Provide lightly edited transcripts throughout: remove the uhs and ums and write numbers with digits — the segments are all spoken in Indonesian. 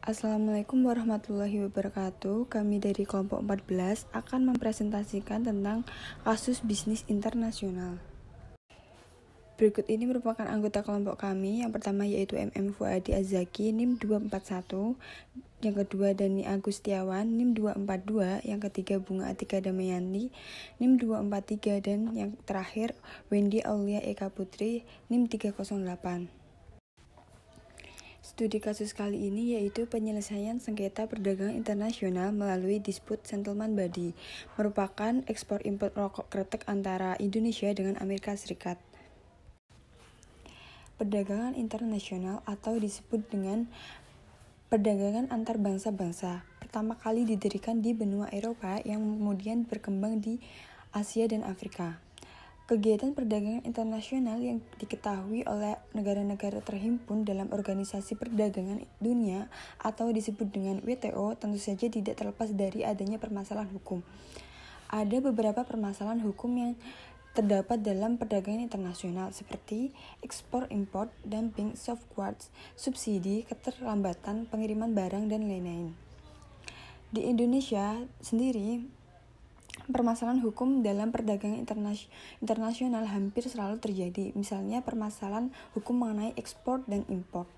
Assalamualaikum warahmatullahi wabarakatuh. Kami dari kelompok 14 akan mempresentasikan tentang kasus bisnis internasional. Berikut ini merupakan anggota kelompok kami. Yang pertama yaitu MM Fuadi Azaki, NIM 241. Yang kedua Dani Agustiawan, NIM 242. Yang ketiga Bunga Atika Damayanti, NIM 243. Dan yang terakhir Wendy Aulia Eka Putri, NIM 308. Studi kasus kali ini yaitu penyelesaian sengketa perdagangan internasional melalui Dispute Settlement Body, merupakan ekspor-impor rokok kretek antara Indonesia dengan Amerika Serikat. Perdagangan internasional atau disebut dengan perdagangan antar bangsa-bangsa pertama kali didirikan di benua Eropa yang kemudian berkembang di Asia dan Afrika. Kegiatan perdagangan internasional yang diketahui oleh negara-negara terhimpun dalam Organisasi Perdagangan Dunia atau disebut dengan WTO tentu saja tidak terlepas dari adanya permasalahan hukum. Ada beberapa permasalahan hukum yang terdapat dalam perdagangan internasional seperti ekspor, impor, dumping, safeguards, subsidi, keterlambatan pengiriman barang, dan lain-lain. Di Indonesia sendiri, permasalahan hukum dalam perdagangan internasional hampir selalu terjadi. Misalnya permasalahan hukum mengenai ekspor dan impor.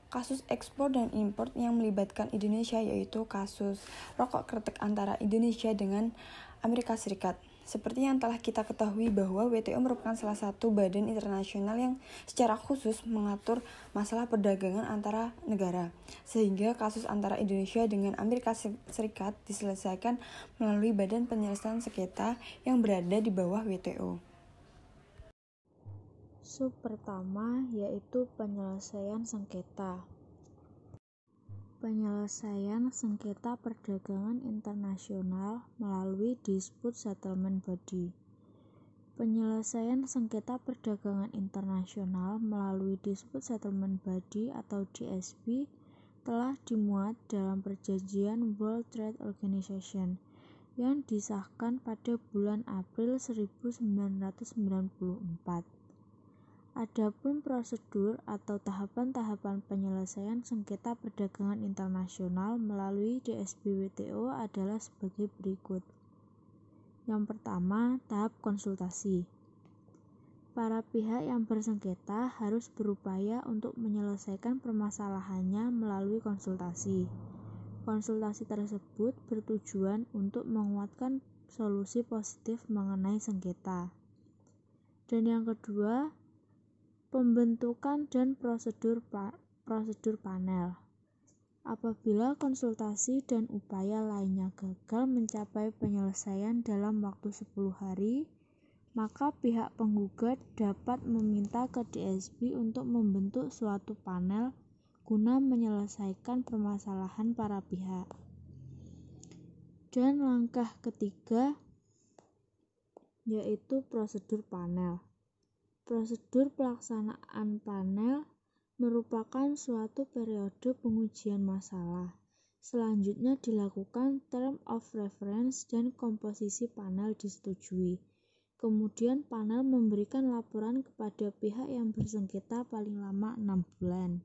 Kasus ekspor dan impor yang melibatkan Indonesia yaitu kasus rokok kretek antara Indonesia dengan Amerika Serikat. Seperti yang telah kita ketahui bahwa WTO merupakan salah satu badan internasional yang secara khusus mengatur masalah perdagangan antara negara, sehingga kasus antara Indonesia dengan Amerika Serikat diselesaikan melalui badan penyelesaian sengketa yang berada di bawah WTO. Sub pertama yaitu penyelesaian sengketa. Penyelesaian sengketa perdagangan internasional melalui Dispute Settlement Body. Penyelesaian sengketa perdagangan internasional melalui Dispute Settlement Body atau DSB telah dimuat dalam perjanjian World Trade Organization yang disahkan pada bulan April 1994. Adapun prosedur atau tahapan-tahapan penyelesaian sengketa perdagangan internasional melalui DSB WTO adalah sebagai berikut. Yang pertama, tahap konsultasi. Para pihak yang bersengketa harus berupaya untuk menyelesaikan permasalahannya melalui konsultasi. Konsultasi tersebut bertujuan untuk menguatkan solusi positif mengenai sengketa. Dan yang kedua, pembentukan dan prosedur panel. Apabila konsultasi dan upaya lainnya gagal mencapai penyelesaian dalam waktu 10 hari, maka pihak penggugat dapat meminta ke DSB untuk membentuk suatu panel guna menyelesaikan permasalahan para pihak. Dan langkah ketiga yaitu prosedur panel. Prosedur pelaksanaan panel merupakan suatu periode pengujian masalah. Selanjutnya dilakukan term of reference dan komposisi panel disetujui. Kemudian panel memberikan laporan kepada pihak yang bersengketa paling lama 6 bulan.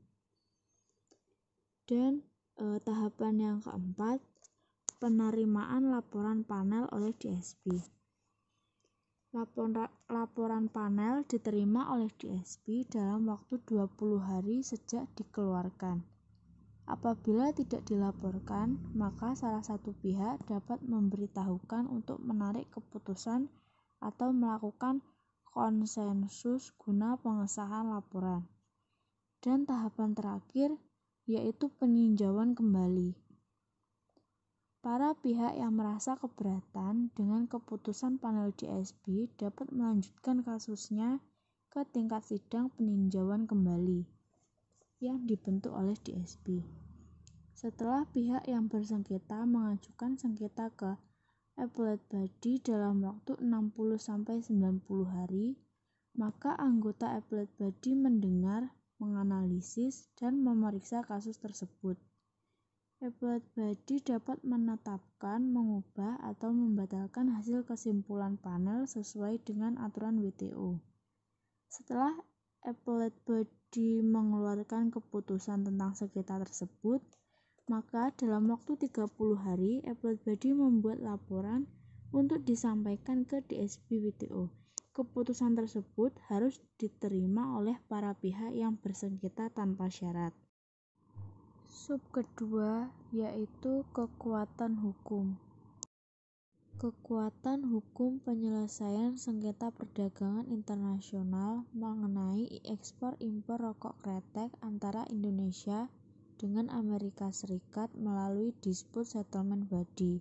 Dan tahapan yang keempat, penerimaan laporan panel oleh DSB. Laporan panel diterima oleh DSB dalam waktu 20 hari sejak dikeluarkan. Apabila tidak dilaporkan, maka salah satu pihak dapat memberitahukan untuk menarik keputusan atau melakukan konsensus guna pengesahan laporan. Dan tahapan terakhir yaitu peninjauan kembali. Para pihak yang merasa keberatan dengan keputusan panel DSB dapat melanjutkan kasusnya ke tingkat sidang peninjauan kembali yang dibentuk oleh DSB. Setelah pihak yang bersengketa mengajukan sengketa ke Appellate Body dalam waktu 60-90 hari, maka anggota Appellate Body mendengar, menganalisis, dan memeriksa kasus tersebut. Appellate Body dapat menetapkan, mengubah, atau membatalkan hasil kesimpulan panel sesuai dengan aturan WTO. Setelah Appellate Body mengeluarkan keputusan tentang sengketa tersebut, Maka dalam waktu 30 hari, Appellate Body membuat laporan untuk disampaikan ke DSP WTO. Keputusan tersebut harus diterima oleh para pihak yang bersengketa tanpa syarat. Sub kedua yaitu kekuatan hukum. Kekuatan hukum penyelesaian sengketa perdagangan internasional mengenai ekspor-impor rokok kretek antara Indonesia dengan Amerika Serikat melalui Dispute Settlement Body.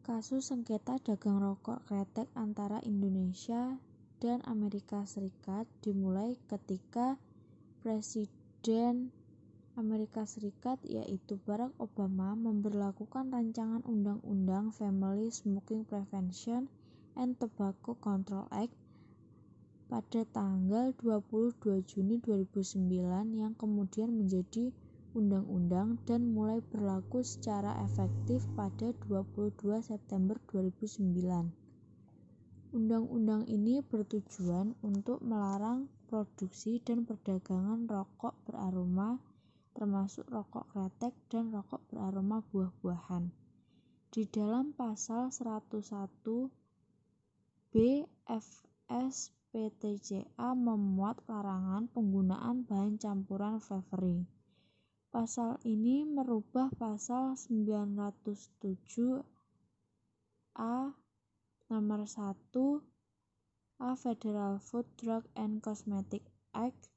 Kasus sengketa dagang rokok kretek antara Indonesia dan Amerika Serikat dimulai ketika Presiden Amerika Serikat yaitu Barack Obama memberlakukan rancangan undang-undang Family Smoking Prevention and Tobacco Control Act pada tanggal 22 Juni 2009 yang kemudian menjadi undang-undang dan mulai berlaku secara efektif pada 22 September 2009. Undang-undang ini bertujuan untuk melarang produksi dan perdagangan rokok beraroma termasuk rokok kretek dan rokok beraroma buah-buahan. Di dalam pasal 101 BFS PTCA memuat larangan penggunaan bahan campuran flavoring. Pasal ini merubah pasal 907 A nomor 1 A Federal Food, Drug and Cosmetic Act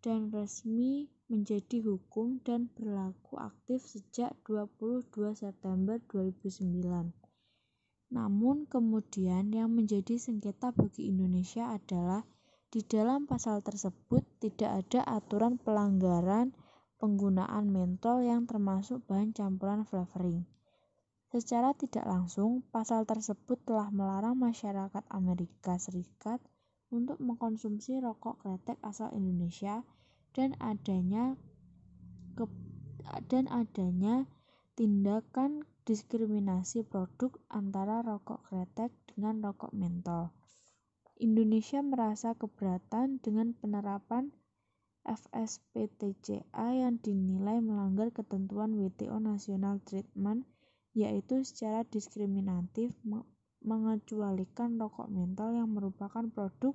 dan resmi menjadi hukum dan berlaku aktif sejak 22 September 2009. Namun kemudian yang menjadi sengketa bagi Indonesia adalah di dalam pasal tersebut tidak ada aturan pelanggaran penggunaan mentol yang termasuk bahan campuran flavoring. Secara tidak langsung, pasal tersebut telah melarang masyarakat Amerika Serikat untuk mengkonsumsi rokok kretek asal Indonesia dan adanya tindakan diskriminasi produk antara rokok kretek dengan rokok mentol. Indonesia merasa keberatan dengan penerapan FSPTCA yang dinilai melanggar ketentuan WTO National Treatment, yaitu secara diskriminatif mengecualikan rokok mentol yang merupakan produk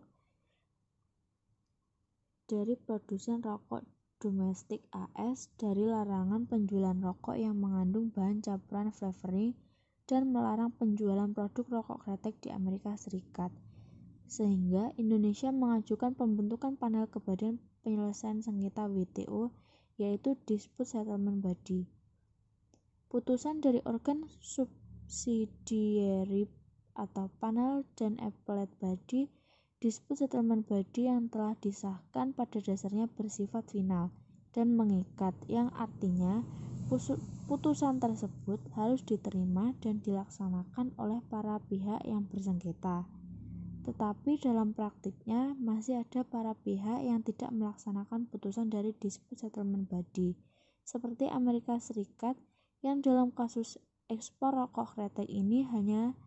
dari produsen rokok domestik AS dari larangan penjualan rokok yang mengandung bahan campuran flavoring dan melarang penjualan produk rokok kretek di Amerika Serikat. Sehingga Indonesia mengajukan pembentukan panel ke Badan Penyelesaian Sengketa WTO yaitu Dispute Settlement Body. Putusan dari organ subsidiary atau panel dan Appellate Body Dispute Settlement Body yang telah disahkan pada dasarnya bersifat final dan mengikat, yang artinya putusan tersebut harus diterima dan dilaksanakan oleh para pihak yang bersengketa. Tetapi dalam praktiknya masih ada para pihak yang tidak melaksanakan putusan dari Dispute Settlement Body, seperti Amerika Serikat yang dalam kasus ekspor rokok kretek ini hanya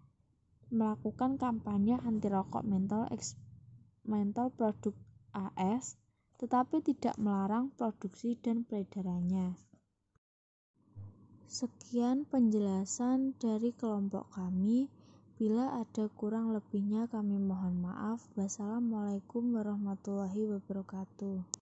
melakukan kampanye anti rokok mentol produk AS, tetapi tidak melarang produksi dan peredarannya. Sekian penjelasan dari kelompok kami. Bila ada kurang lebihnya kami mohon maaf. Wassalamualaikum warahmatullahi wabarakatuh.